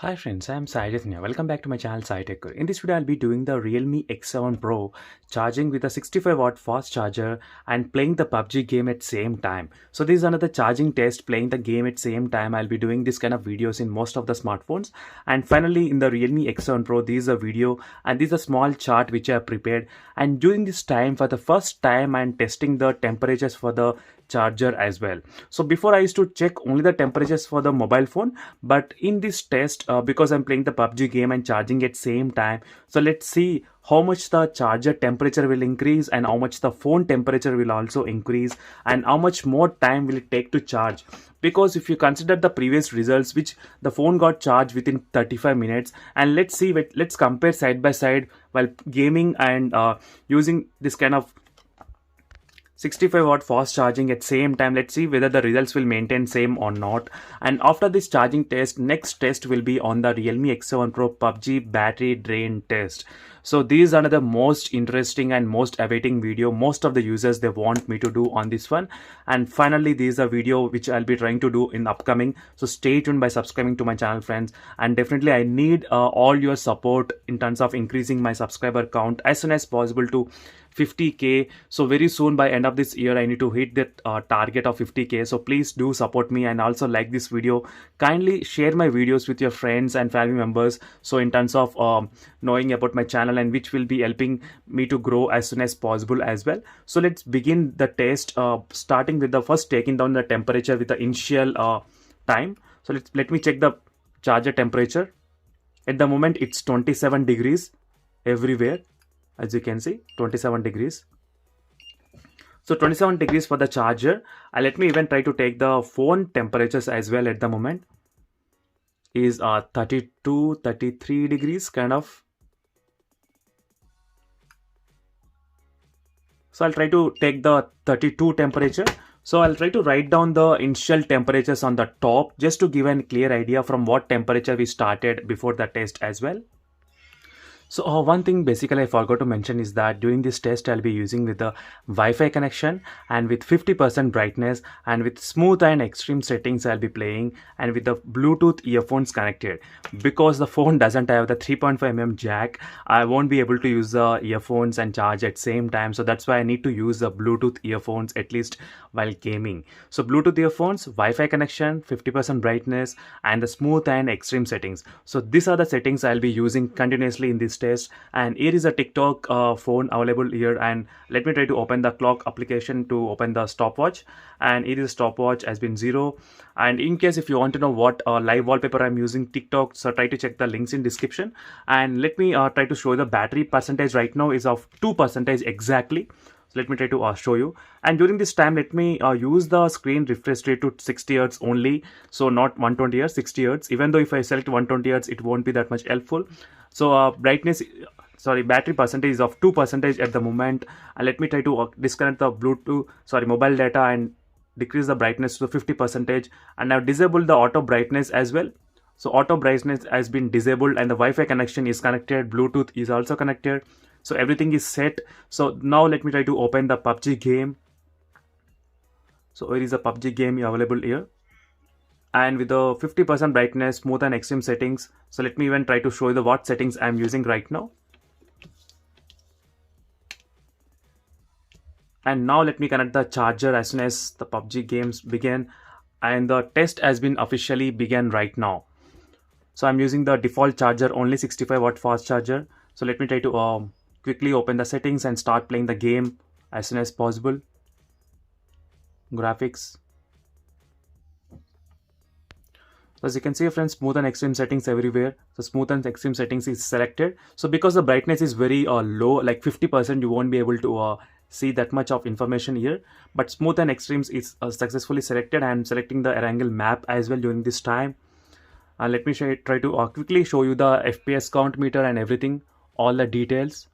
Hi friends, I am Sajid here. Welcome back to my channel SciTech. In this video, I'll be doing the Realme X7 Pro charging with a 65-watt fast charger and playing the PUBG game at same time. So this is another charging test, playing the game at same time. I'll be doing this kind of videos in most of the smartphones. And finally, in the Realme X7 Pro, this is a video and this is a small chart which I have prepared. And during this time, for the first time, I'm testing the temperatures for the charger as well. So before I used to check only the temperatures for the mobile phone, but in this test because I'm playing the PUBG game and charging at same time, so let's see how much the charger temperature will increase and how much the phone temperature will also increase and how much more time will it take to charge. Because if you consider the previous results, which the phone got charged within 35 minutes, and let's compare side by side while gaming and using this kind of 65-watt fast charging at same time. Let's see whether the results will maintain same or not. And after this charging test, next test will be on the Realme X7 Pro PUBG battery drain test. So these are the most interesting and most awaiting video. Most of the users, they want me to do on this one. And finally, this is a video which I'll be trying to do in upcoming. So stay tuned by subscribing to my channel, friends. And definitely I need all your support in terms of increasing my subscriber count as soon as possible to 50k. So very soon, by end of this year, I need to hit that target of 50k. So please do support me and also like this video. Kindly share my videos with your friends and family members, so in terms of knowing about my channel, and which will be helping me to grow as soon as possible as well. So let's begin the test, starting with the first taking down the temperature with the initial time. So let me check the charger temperature. At the moment it's 27 degrees everywhere. As you can see, 27 degrees. So 27 degrees for the charger. Let me even try to take the phone temperatures as well. At the moment is 32, 33 degrees kind of. So I'll try to take the 32 temperature. So I'll try to write down the initial temperatures on the top, just to give a clear idea from what temperature we started before the test as well. So one thing basically I forgot to mention is that during this test I'll be using with the Wi-Fi connection and with 50% brightness and with smooth and extreme settings I'll be playing, and with the Bluetooth earphones connected. Because the phone doesn't have the 3.5mm jack, I won't be able to use the earphones and charge at same time. So that's why I need to use the Bluetooth earphones at least while gaming. So Bluetooth earphones, Wi-Fi connection, 50% brightness and the smooth and extreme settings. So these are the settings I'll be using continuously in this test. And here is a TikTok phone available here, and let me try to open the clock application to open the stopwatch, and here is stopwatch has been 0. And in case if you want to know what live wallpaper I'm using TikTok, so try to check the links in description. And let me try to show the battery percentage right now is of 2% exactly. So let me try to show you. And during this time, let me use the screen refresh rate to 60 Hz only. So not 120 Hz, 60 Hz. Even though if I select 120 Hz, it won't be that much helpful. So battery percentage is of 2% at the moment. And let me try to disconnect the mobile data and decrease the brightness to 50%. And I've disabled the auto brightness as well. So auto brightness has been disabled, and the Wi-Fi connection is connected. Bluetooth is also connected. So everything is set. So now let me try to open the PUBG game. So here is a PUBG game available here, and with the 50% brightness, smooth and extreme settings. So let me even try to show you the what settings I'm using right now. And now let me connect the charger as soon as the PUBG games begin, and the test has been officially begun right now. So I'm using the default charger, only 65-watt fast charger. So let me try to quickly open the settings and start playing the game as soon as possible. Graphics. As you can see, friends, smooth and extreme settings everywhere. So smooth and extreme settings is selected. So because the brightness is very low, like 50%, you won't be able to see that much of information here. But smooth and extremes is successfully selected. I am selecting the Erangel map as well during this time. Let me try to quickly show you the FPS count meter and everything, all the details.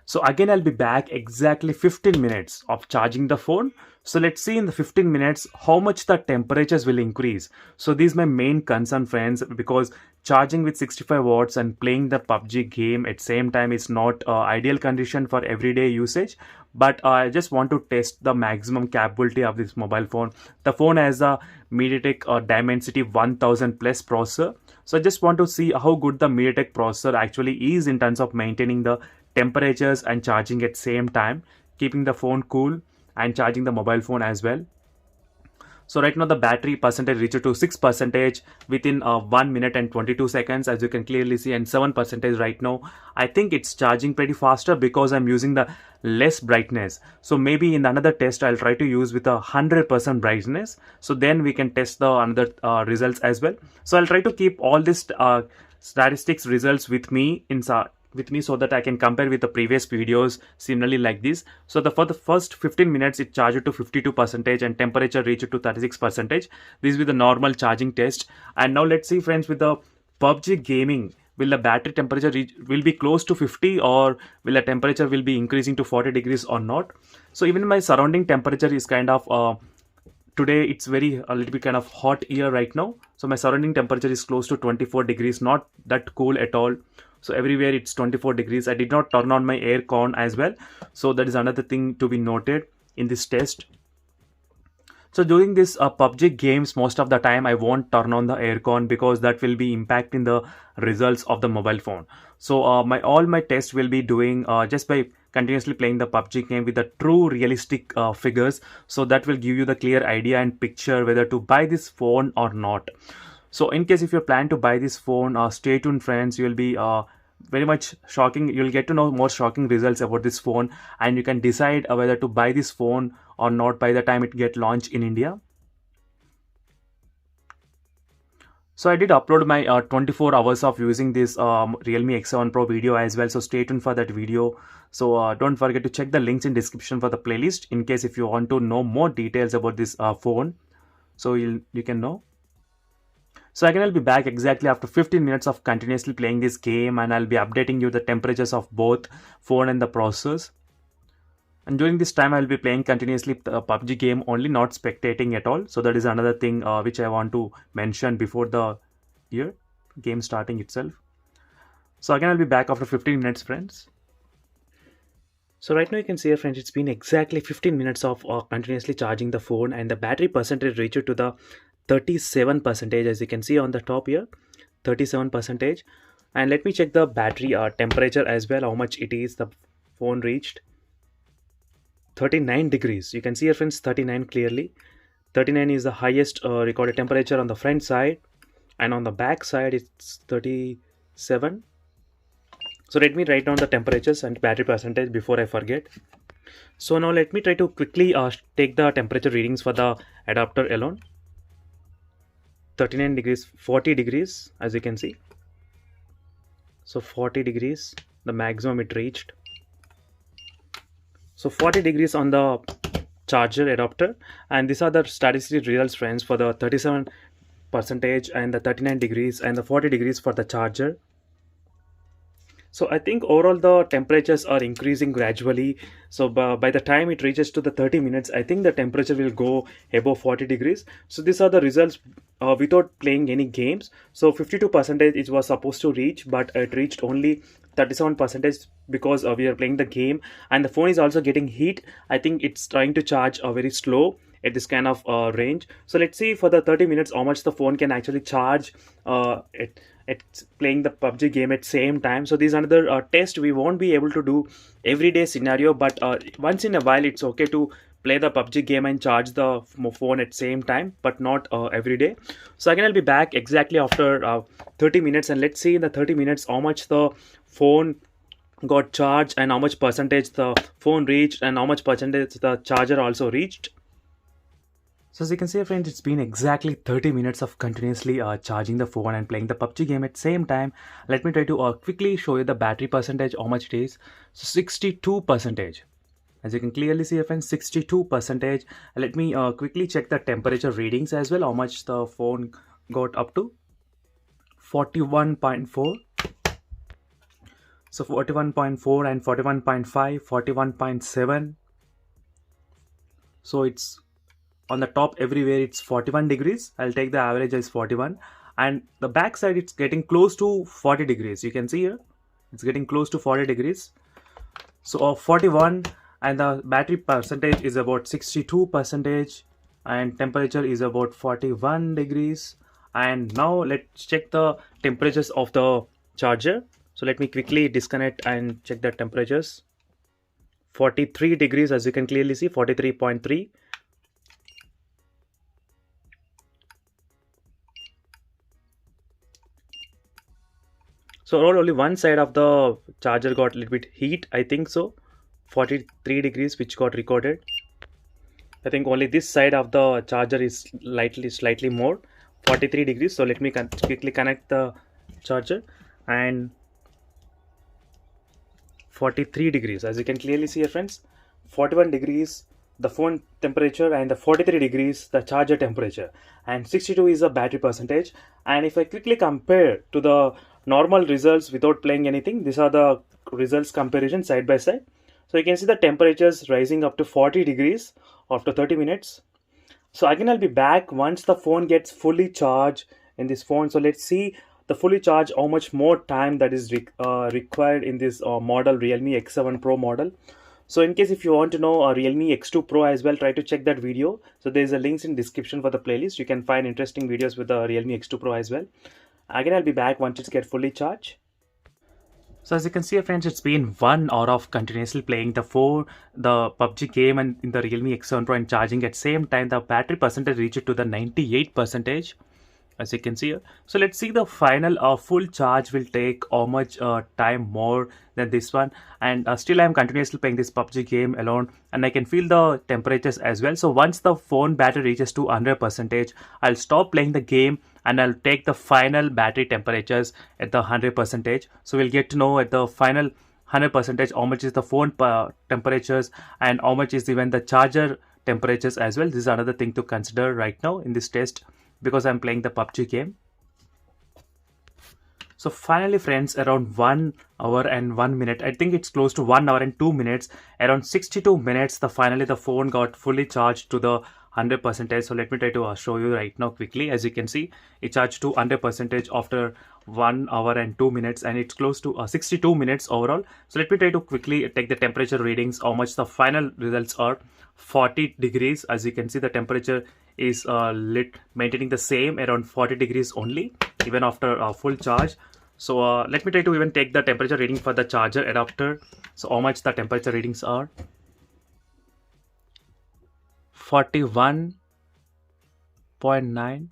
So again, I'll be back exactly 15 minutes of charging the phone. So let's see in the 15 minutes how much the temperatures will increase. So this is my main concern, friends, because charging with 65 watts and playing the PUBG game at same time is not ideal condition for everyday usage. but I just want to test the maximum capability of this mobile phone. The phone has a MediaTek Dimensity 1000 plus processor, so I just want to see how good the MediaTek processor actually is in terms of maintaining the temperatures and charging at same time, keeping the phone cool and charging the mobile phone as well. So right now the battery percentage reached to 6% within 1 minute and 22 seconds, as you can clearly see, and 7% right now. I think it's charging pretty faster because I'm using the less brightness. So maybe in another test I'll try to use with 100% brightness. So then we can test the another results as well. So I'll try to keep all this statistics results with me so that I can compare with the previous videos similarly like this. So for the first 15 minutes it charged to 52% and temperature reached to 36%. This is the normal charging test. And now let's see friends, with the PUBG gaming, will the battery temperature will be close to 50, or will the temperature will be increasing to 40 degrees or not. So even my surrounding temperature is kind of today it's very a little bit kind of hot here right now. So my surrounding temperature is close to 24 degrees, not that cool at all. So everywhere it's 24 degrees. I did not turn on my air con as well. So that is another thing to be noted in this test. So during this PUBG games, most of the time I won't turn on the aircon because that will be impacting the results of the mobile phone. So all my tests will be doing just by continuously playing the PUBG game with the true realistic figures. So that will give you the clear idea and picture whether to buy this phone or not. So in case if you plan to buy this phone, stay tuned friends. You will be very much shocking. You'll get to know more shocking results about this phone, and you can decide whether to buy this phone or not by the time it get launched in India. So I did upload my 24 hours of using this Realme X7 Pro video as well. So stay tuned for that video. So don't forget to check the links in description for the playlist in case if you want to know more details about this phone. So you can know. So again, I'll be back exactly after 15 minutes of continuously playing this game, and I'll be updating you the temperatures of both phone and the processors. And during this time, I'll be playing continuously the PUBG game only, not spectating at all. So that is another thing which I want to mention before the game starting itself. So again, I'll be back after 15 minutes, friends. So right now you can see here, friends, it's been exactly 15 minutes of continuously charging the phone, and the battery percentage reached to the 37%, as you can see on the top here, 37%. And let me check the battery temperature as well, how much it is. The phone reached 39 degrees. You can see here, friends, 39 clearly. 39 is the highest recorded temperature on the front side, and on the back side it's 37. So let me write down the temperatures and battery percentage before I forget. So now let me try to quickly take the temperature readings for the adapter alone. 39 degrees, 40 degrees, as you can see. So 40 degrees, the maximum it reached. So 40 degrees on the charger adapter, and these are the statistical results, friends, for the 37% and the 39 degrees and the 40 degrees for the charger. So I think overall the temperatures are increasing gradually. So by the time it reaches to the 30 minutes, I think the temperature will go above 40 degrees. So these are the results without playing any games. So 52% it was supposed to reach, but it reached only 37% because we are playing the game, and the phone is also getting heat. I think it's trying to charge very slow at this kind of range. So let's see for the 30 minutes how much the phone can actually charge it's playing the PUBG game at same time. So this is another test we won't be able to do everyday scenario, but once in a while it's okay to play the PUBG game and charge the phone at same time, but not every day. So again, I'll be back exactly after 30 minutes, and let's see in the 30 minutes how much the phone got charged and how much percentage the phone reached and how much percentage the charger also reached. So as you can see, friends, it's been exactly 30 minutes of continuously charging the phone and playing the PUBG game at same time. Let me try to quickly show you the battery percentage, how much it is. So 62%. As you can clearly see, friends, 62%. Let me quickly check the temperature readings as well, how much the phone got up to. 41.4. So 41.4 and 41.5, 41.7. So it's on the top everywhere it's 41 degrees. I'll take the average as 41, and the back side it's getting close to 40 degrees. You can see here it's getting close to 40 degrees. So 41, and the battery percentage is about 62%, and temperature is about 41 degrees. And now let's check the temperatures of the charger. So let me quickly disconnect and check the temperatures. 43 degrees, as you can clearly see, 43.3. So only one side of the charger got a little bit heat, I think so. 43 degrees which got recorded. I think only this side of the charger is slightly more, 43 degrees. So let me quickly connect the charger, and 43 degrees, as you can clearly see here friends, 41 degrees the phone temperature, and the 43 degrees the charger temperature, and 62 is the battery percentage. And if I quickly compare to the normal results without playing anything, these are the results comparison side by side. So you can see the temperatures rising up to 40 degrees after 30 minutes. So again, I'll be back once the phone gets fully charged in this phone. So let's see the fully charged, how much more time that is required in this model, Realme X7 Pro model. So in case if you want to know Realme X2 Pro as well, try to check that video. So there's a links in description for the playlist. You can find interesting videos with the Realme X2 Pro as well. Again, I'll be back once it's get fully charged. So as you can see, friends, it's been 1 hour of continuously playing the PUBG game and in the Realme X7 Pro and charging at same time. The battery percentage reached to the 98%, as you can see here. So let's see the final full charge will take how much time more than this one. And still I'm continuously playing this PUBG game alone, and I can feel the temperatures as well. So once the phone battery reaches to 100%, I'll stop playing the game and I'll take the final battery temperatures at the 100%. So we'll get to know at the final 100% how much is the phone temperatures and how much is even the charger temperatures as well. This is another thing to consider right now in this test, because I'm playing the PUBG game. So finally friends, around 1 hour and 1 minute, I think it's close to 1 hour and 2 minutes, around 62 minutes, finally the phone got fully charged to the 100%. So let me try to show you right now quickly. As you can see, it charged to 100% after 1 hour and 2 minutes, and it's close to 62 minutes overall. So let me try to quickly take the temperature readings, how much the final results are. 40 degrees, as you can see, the temperature is maintaining the same around 40 degrees only even after full charge. So let me try to even take the temperature reading for the charger adapter. So how much the temperature readings are. 41.9.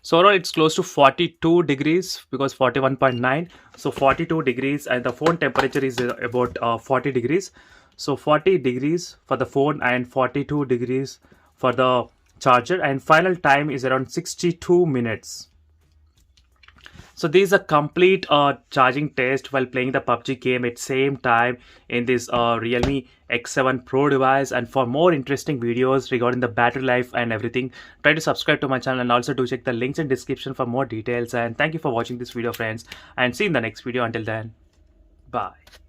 So overall it's close to 42 degrees because 41.9. So 42 degrees, and the phone temperature is about 40 degrees. So 40 degrees for the phone and 42 degrees for the charger, and final time is around 62 minutes. So this is a complete charging test while playing the PUBG game at same time in this Realme X7 Pro device. And for more interesting videos regarding the battery life and everything, try to subscribe to my channel, and also do check the links in description for more details. And thank you for watching this video friends, and see you in the next video. Until then, bye.